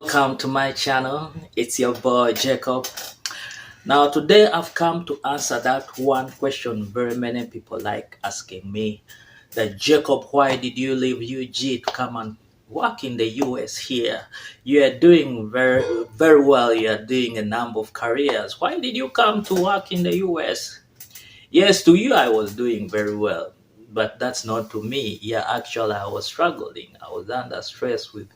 Welcome to my channel. It's your boy Jacob. Now today I've come to answer that one question very many people like asking me. That Jacob, why did you leave UG to come and work in the US here? You are doing very well. You are doing a number of careers. Why did you come to work in the US? Yes, to you I was doing very well, but that's not to me. Yeah, actually I was struggling. I was under stress with,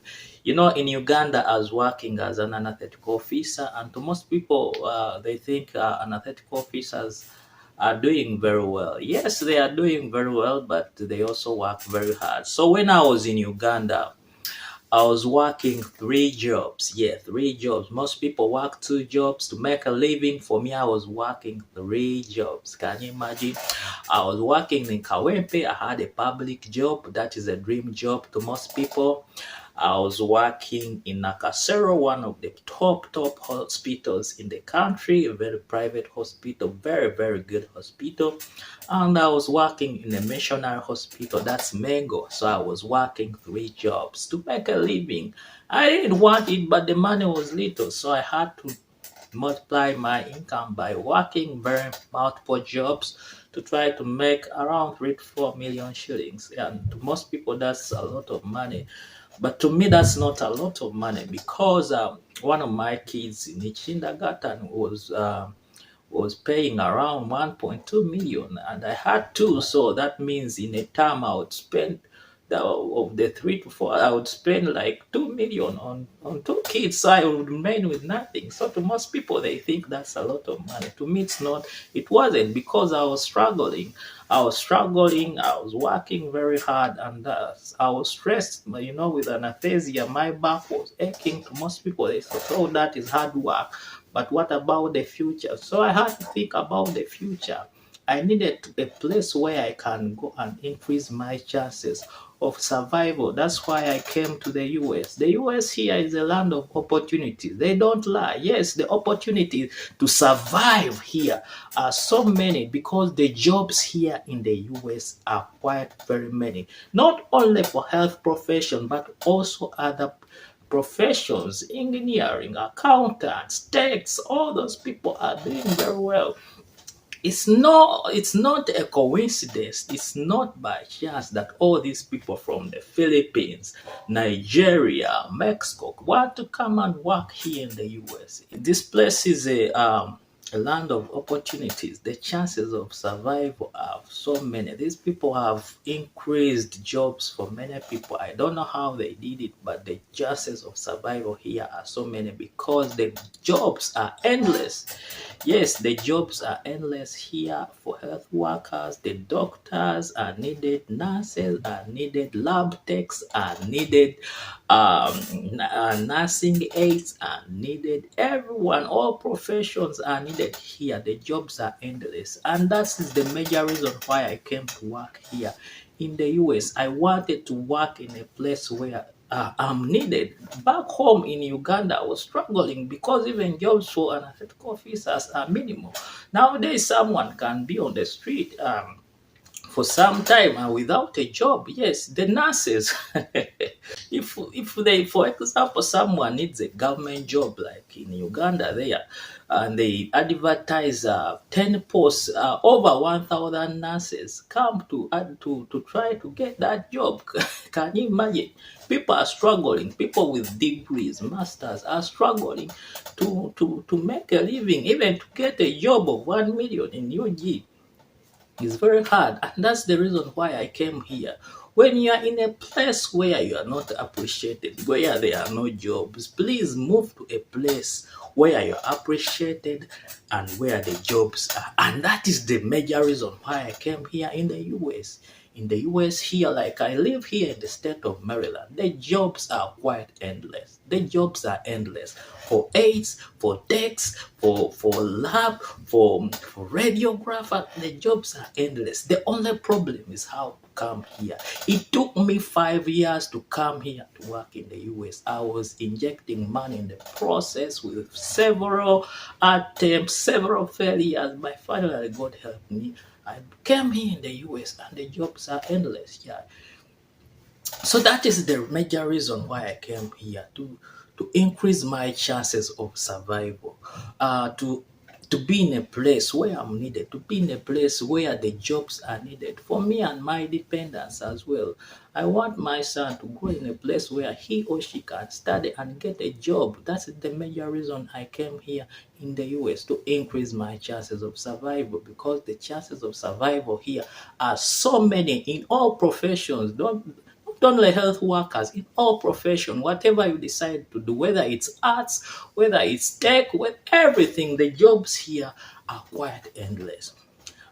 in Uganda I was working as an anesthetic officer, and to most people they think anesthetic officers are doing very well. Yes, they are doing very well, but they also work very hard. So when I was in Uganda, I was working three jobs. Yeah, three jobs. Most people work two jobs to make a living. For me, I was working three jobs. Can you imagine? I was working in Kawempe. I had a public job. That is a dream job to most people. I was working in Nakasero, one of the top hospitals in the country, a very private hospital, very good hospital. And I was working in a missionary hospital, that's Mengo. So I was working three jobs to make a living. I didn't want it, but the money was little, so I had to multiply my income by working very multiple jobs to try to make around 3 to 4 million shillings. And to most people, that's a lot of money. But to me, that's not a lot of money because one of my kids in the kindergarten was paying around 1.2 million, and I had two. So that means in a term, I would spend of the 3 to 4, I would spend like 2 million on two kids. So I would remain with nothing. So to most people, they think that's a lot of money. To me, it's not. It wasn't, because I was struggling. I was working very hard, and I was stressed, with anesthesia. My back was aching. To most people, they thought, oh, that is hard work. But what about the future? So I had to think about the future. I needed a place where I can go and increase my chances of survival. That's why I came to the US. The US here is a land of opportunities. They don't lie. Yes, the opportunities to survive here are so many because the jobs here in the US are quite very many. Not only for health profession, but also other professions, engineering, accountants, techs, all those people are doing very well. It's not a coincidence. It's not by chance that all these people from the Philippines, Nigeria, Mexico want to come and work here in the US. This place is a land of opportunities. The chances of survival are so many. These people have increased jobs for many people. I don't know how they did it, but the chances of survival here are so many because the jobs are endless. Yes, the jobs are endless here for health workers. The doctors are needed, nurses are needed, lab techs are needed, nursing aides are needed. Everyone, all professions are needed here. The jobs are endless, and that is the major reason why I came to work here in the US. I wanted to work in a place where I'm needed. Back home in Uganda, I was struggling because even jobs for anesthetic officers are minimal. Nowadays, someone can be on the street for some time and without a job. Yes, the nurses. if they, for example, someone needs a government job like in Uganda there, and they advertise 10 posts, over 1,000 nurses come to try to get that job. Can you imagine? People are struggling. People with degrees, masters are struggling to make a living. Even to get a job of 1 million in UG is very hard, and that's the reason why I came here. When you are in a place where you are not appreciated, where there are no jobs, please move to a place where you're appreciated and where the jobs are. And that is the major reason why I came here in the US. In the US here, like I live here in the state of Maryland, the jobs are quite endless. The jobs are endless for aides, for techs, for lab, for radiographer. The jobs are endless. The only problem is how to come here. It took me 5 years to come here to work in the US. I was injecting money in the process with several attempts, several failures, but finally God helped me. I came here in the US and the jobs are endless. Yeah. So that is the major reason why I came here to increase my chances of survival, to be in a place where I'm needed, to be in a place where the jobs are needed for me and my dependents as well. I want my son to go in a place where he or she can study and get a job. That's the major reason I came here in the US, to increase my chances of survival, because the chances of survival here are so many in all professions. Not only health workers, in all profession, whatever you decide to do, whether it's arts, whether it's tech, with everything, the jobs here are quite endless.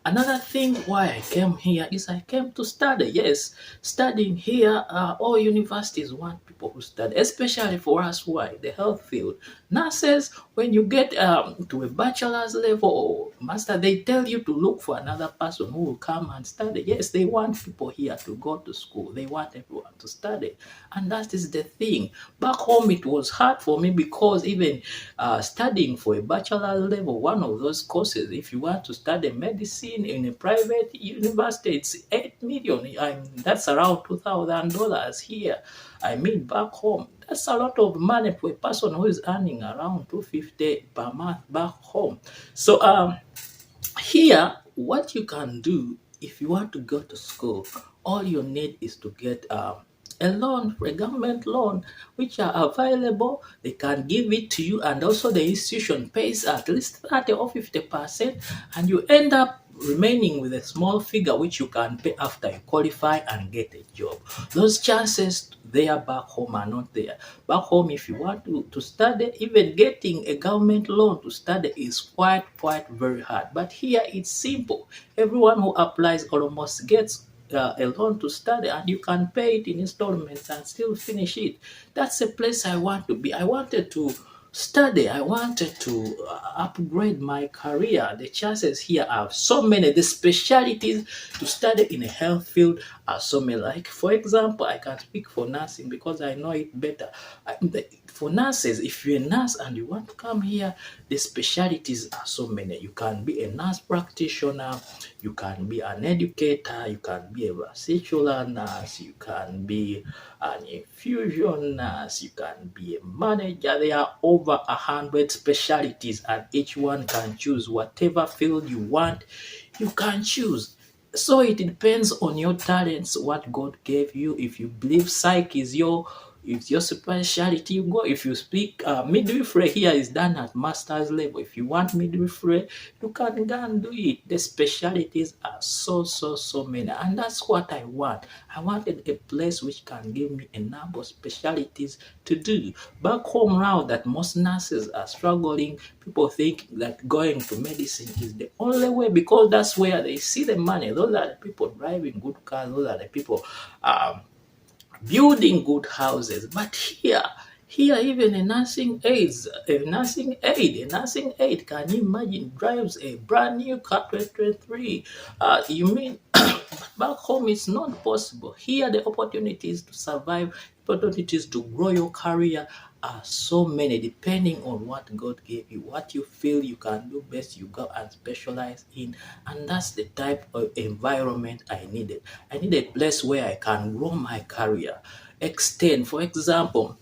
Another thing why I came here is I came to study. Yes, studying here, all universities want people who study, especially for us who are in the health field. Nurses, when you get to a bachelor's level or master, they tell you to look for another person who will come and study. Yes, they want people here to go to school. They want everyone to study. And that is the thing. Back home, it was hard for me because even studying for a bachelor's level, one of those courses, if you want to study medicine, in a private university, it's 8 million. That's around $2,000 here. I mean, back home, that's a lot of money for a person who is earning around $250 per month back home. So here, what you can do if you want to go to school, all you need is to get a loan, a government loan, which are available. They can give it to you, and also the institution pays at least 30 or 50%, and you end up remaining with a small figure which you can pay after you qualify and get a job. Those chances there back home are not there. Back home, if you want to study, even getting a government loan to study is quite very hard. But here it's simple. Everyone who applies almost gets a loan to study, and you can pay it in installments and still finish it. That's a place I want to be. I wanted to study. I wanted to upgrade my career. The chances here are so many. The specialties to study in a health field are so many. Like, for example, I can speak for nursing because I know it better. For nurses, if you're a nurse and you want to come here, the specialties are so many. You can be a nurse practitioner, you can be an educator, you can be a vesicular nurse, you can be an infusion nurse, you can be a manager. There are over 100 specialties, and each one can choose whatever field you want. You can choose. So it depends on your talents, what God gave you. If you believe psych is your specialty, you go. If you speak midwifery, here is done at master's level. If you want midwifery, you can go and do it. The specialties are so many, and that's what I want. I wanted a place which can give me a number of specialties to do. Back home now that most nurses are struggling, people think that going to medicine is the only way because that's where they see the money. Those are the people driving good cars. Those are the people building good houses. But here even a nursing aid, can you imagine, drives a brand new car 2023? You mean back home it's not possible. Here the opportunities to survive, opportunities to grow your career are so many, depending on what God gave you, what you feel you can do best, you go and specialize in. And that's the type of environment I needed. I need a place where I can grow my career, extend. For example,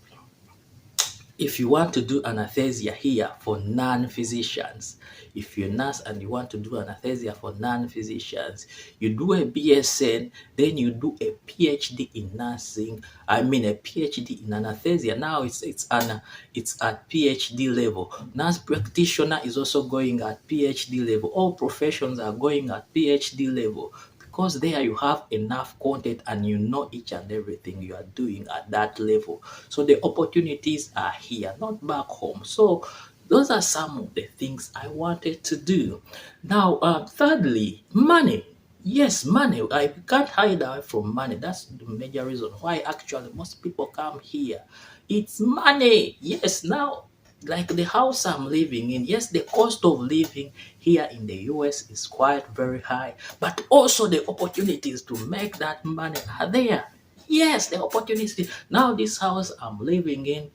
if you want to do anesthesia here for non-physicians, if you're a nurse and you want to do anesthesia for non-physicians, you do a BSN, then you do a PhD in nursing. I mean a PhD in anesthesia. Now it's at PhD level. Nurse practitioner is also going at PhD level. All professions are going at PhD level, because there you have enough content and you know each and everything you are doing at that level. So the opportunities are here, not back home. So those are some of the things I wanted to do. Now, thirdly, money. Yes, money. I can't hide away from money. That's the major reason why actually most people come here. It's money. Yes, now, like the house I'm living in, yes, the cost of living here in the US is quite very high, but also the opportunities to make that money are there. Yes, the opportunities. Now this house I'm living in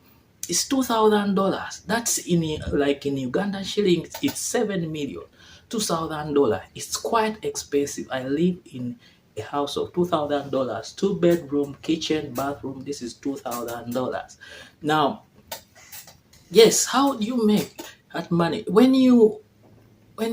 is $2,000. That's in Uganda shillings, it's 7 million. $2,000. It's quite expensive. I live in a house of $2,000, 2-bedroom, kitchen, bathroom. This is $2,000. Now, Yes, how do you make that money? When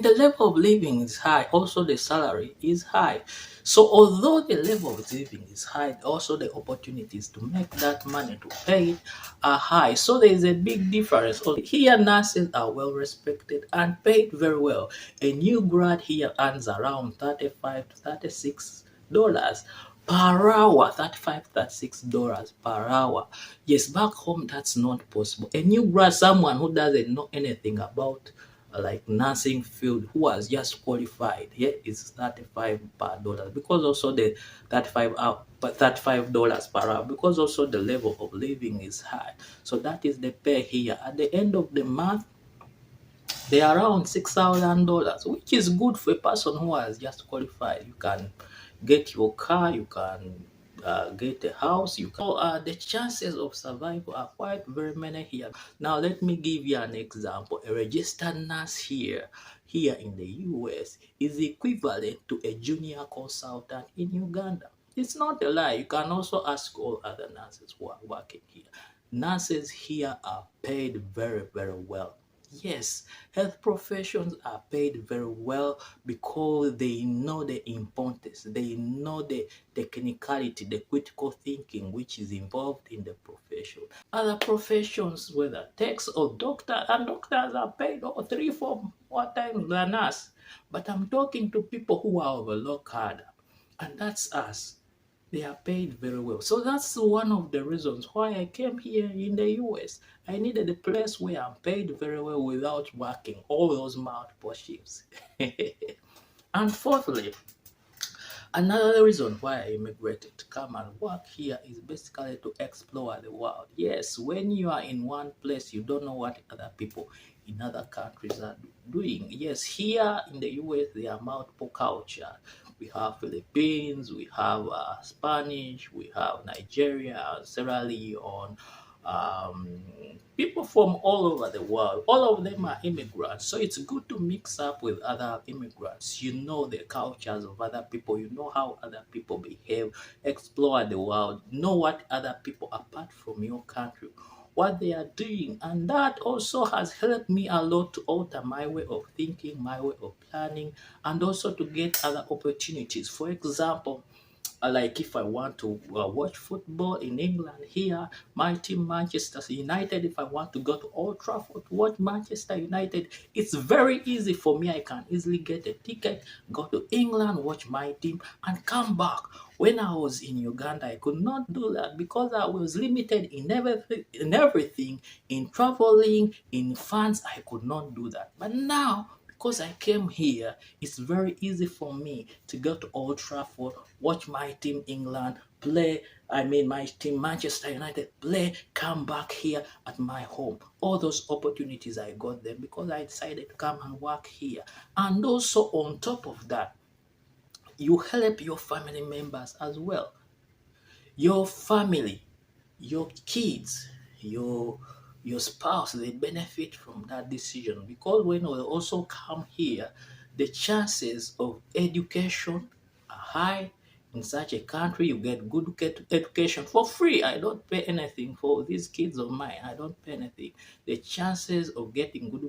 the level of living is high, also the salary is high. So although the level of living is high, also the opportunities to make that money to pay it are high. So there is a big difference. Here nurses are well respected and paid very well. A new grad here earns around 35 to $36 per hour. 35 $36 per hour. Yes, back home that's not possible. A new grad, someone who doesn't know anything about like nursing field, who has just qualified, yeah, is 35 per dollar, because also the 35 hour but $35 per hour, because also the level of living is high. So that is the pay here. At the end of the month, they are around $6,000, which is good for a person who has just qualified. You can get your car, you can get a house, you can. So, the chances of survival are quite very many here. Now, let me give you an example. A registered nurse here in the US is equivalent to a junior consultant in Uganda. It's not a lie. You can also ask all other nurses who are working here. Nurses here are paid very, very well. Yes, health professions are paid very well because they know the importance, they know the technicality, the critical thinking which is involved in the profession. Other professions, whether techs or doctor, and doctors are paid 3, 4 more times than us. But I'm talking to people who are of a low cadre, and that's us. They are paid very well. So that's one of the reasons why I came here in the US. I needed a place where I'm paid very well without working all those multiple shifts. And fourthly, another reason why I immigrated to come and work here is basically to explore the world. Yes, when you are in one place, you don't know what other people in other countries are doing. Yes, here in the US, there are multiple cultures. We have Philippines, we have Spanish, we have Nigeria, Sierra Leone, um, people from all over the world. All of them are immigrants. So it's good to mix up with other immigrants. You know the cultures of other people, you know how other people behave, explore the world, know what other people apart from your country, what they are doing. And that also has helped me a lot to alter my way of thinking, my way of planning, and also to get other opportunities. For example, like if I want to watch football in England here, my team Manchester United, if I want to go to Old Trafford to watch Manchester United, it's very easy for me. I can easily get a ticket, go to England, watch my team, and come back. When I was in Uganda, I could not do that because I was limited in traveling, in funds. I could not do that. But now, because I came here, it's very easy for me to go to Old Trafford, watch my team England play. I mean, my team Manchester United play, come back here at my home. All those opportunities I got them because I decided to come and work here. And also on top of that, you help your family members as well. Your family, your kids, your spouse, they benefit from that decision because when we also come here, the chances of education are high. In such a country, you get good education for free. I don't pay anything for these kids of mine. I don't pay anything. The chances of getting good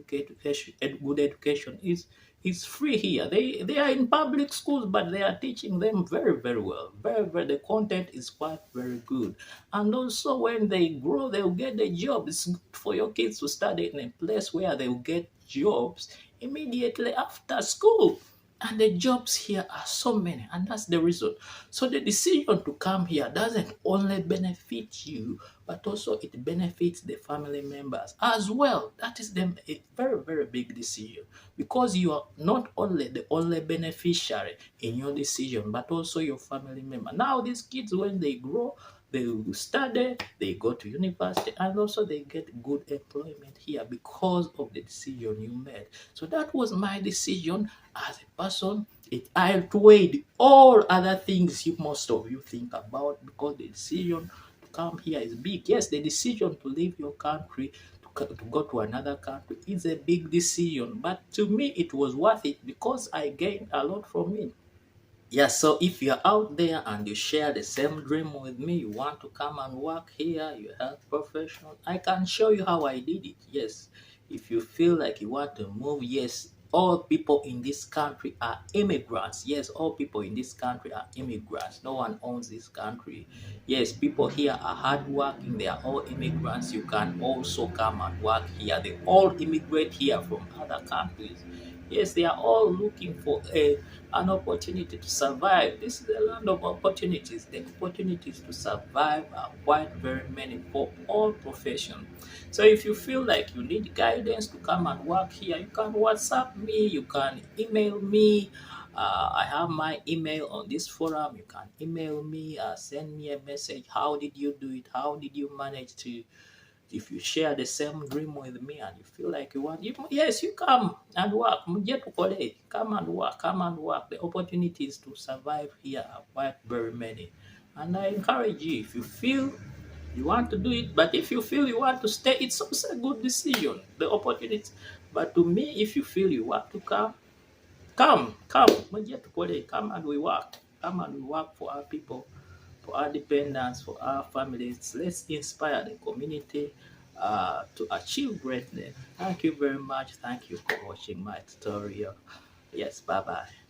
education is free here. They are in public schools, but they are teaching them very, very well. The content is quite very good. And also when they grow, they'll get a job. It's good for your kids to study in a place where they'll get jobs immediately after school. And the jobs here are so many, and that's the reason. So the decision to come here doesn't only benefit you, but also it benefits the family members as well. That is a very, very big decision because you are not only the only beneficiary in your decision, but also your family member. Now, these kids, when they grow, they will study, they go to university, and also they get good employment here because of the decision you made. So that was my decision as a person. It outweighed all other things most of you think about because the decision to come here is big. Yes, the decision to leave your country to go to another country is a big decision, but to me it was worth it because I gained a lot from it. Yeah, so if you're out there and you share the same dream with me, you want to come and work here, you're a health professional, I can show you how I did it. Yes, if you feel like you want to move, yes, all people in this country are immigrants. Yes, all people in this country are immigrants. No one owns this country. Yes, people here are hardworking, they are all immigrants. You can also come and work here. They all immigrate here from other countries. Yes, they are all looking for an opportunity to survive. This is a land of opportunities. The opportunities to survive are quite very many for all professions. So if you feel like you need guidance to come and work here, you can WhatsApp me, you can email me. I have my email on this forum. You can email me, send me a message. How did you do it? How did you manage to, if you share the same dream with me and you feel like you want, yes, you come and work. Come and work, come and work. The opportunities to survive here are quite very many. And I encourage you, if you feel you want to do it, but if you feel you want to stay, it's also a good decision. The opportunities. But to me, if you feel you want to come, come. Come and we work. Come and we work for our people, for our dependents, for our families. Let's inspire the community to achieve greatness. Thank you very much. Thank you for watching my tutorial. Yes, bye bye.